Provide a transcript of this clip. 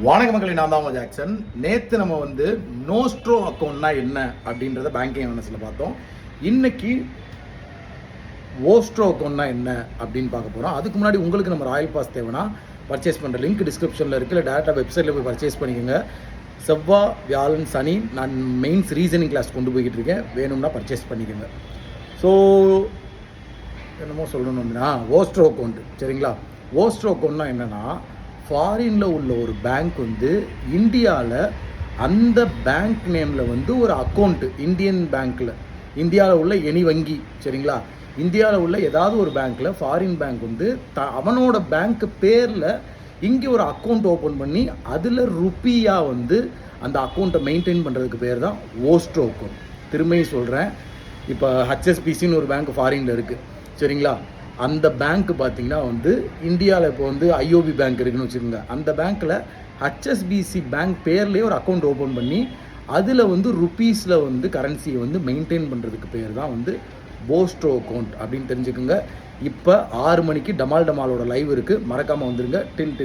வணக்க மக்களே, நான் தான் ஜாக்சன். நேற்று நம்ம நோஸ்ட்ரோ அக்கௌண்ட்னா என்ன அப்படின்றத பேங்கிங் அவேர்னஸில் பார்த்தோம். இன்னைக்கு ஓஸ்ட்ரோ அக்கௌண்ட்னா என்ன அப்படின்னு பார்க்க போகிறோம். அதுக்கு முன்னாடி உங்களுக்கு நம்ம ராயல் பாஸ் தேவைன்னா பர்ச்சேஸ் பண்ணுற லிங்க் டிஸ்கிரிப்ஷனில் இருக்குது. இல்லை டேரெக்டாக வெப்சைட்டில் போய் பர்ச்சேஸ் பண்ணிக்கோங்க. செவ்வாய், வியாழன், சனி நான் மெயின்ஸ் ரீசனிங் கிளாஸ் கொண்டு போய்கிட்டு இருக்கேன். வேணும்னா பர்ச்சேஸ் பண்ணிக்கோங்க. ஸோ என்னமோ சொல்லணும் அப்படின்னா ஓஸ்ட்ரோ அக்கௌண்ட், சரிங்களா? ஓஸ்ட்ரோ அக்கௌண்ட்னா என்னென்னா, ஃபாரினில் உள்ள ஒரு பேங்க் இந்தியாவில் அந்த பேங்க் நேமில் ஒரு அக்கௌண்ட்டு, இந்தியன் பேங்க்கில், இந்தியாவில் உள்ள எனி வங்கி, சரிங்களா? இந்தியாவில் உள்ள ஏதாவது ஒரு பேங்க்கில் ஃபாரின் பேங்க் அவனோட பேங்க் பேரில் இங்கே ஒரு அக்கௌண்ட் ஓப்பன் பண்ணி அதில் ருப்பியாக அந்த அக்கௌண்ட்டை மெயின்டைன் பண்ணுறதுக்கு பேர் தான் ஓஸ்ட்ரோ அக்கௌண்ட். திரும்பியும் சொல்கிறேன், இப்போ ஹெச்எஸ்பிசின்னு ஒரு பேங்க் ஃபாரினில் இருக்குது, சரிங்களா? அந்த பேங்க் பார்த்திங்கன்னா இந்தியாவில் இப்போ ஐஓபி பேங்க் இருக்குதுன்னு வச்சுக்கோங்க. அந்த பேங்க்கில் ஹெச்எஸ்பிசி பேங்க் பேர்லேயே ஒரு அக்கௌண்ட் ஓப்பன் பண்ணி அதில் ருப்பீஸில் கரன்சியை மெயின்டைன் பண்ணுறதுக்கு பேர் தான் ஓஸ்ட்ரோ அக்கௌண்ட் அப்படின்னு தெரிஞ்சுக்கோங்க. இப்போ 6 மணிக்கு டமாலோட லைவ் இருக்குது, மறக்காமல் வந்துருங்க. டில்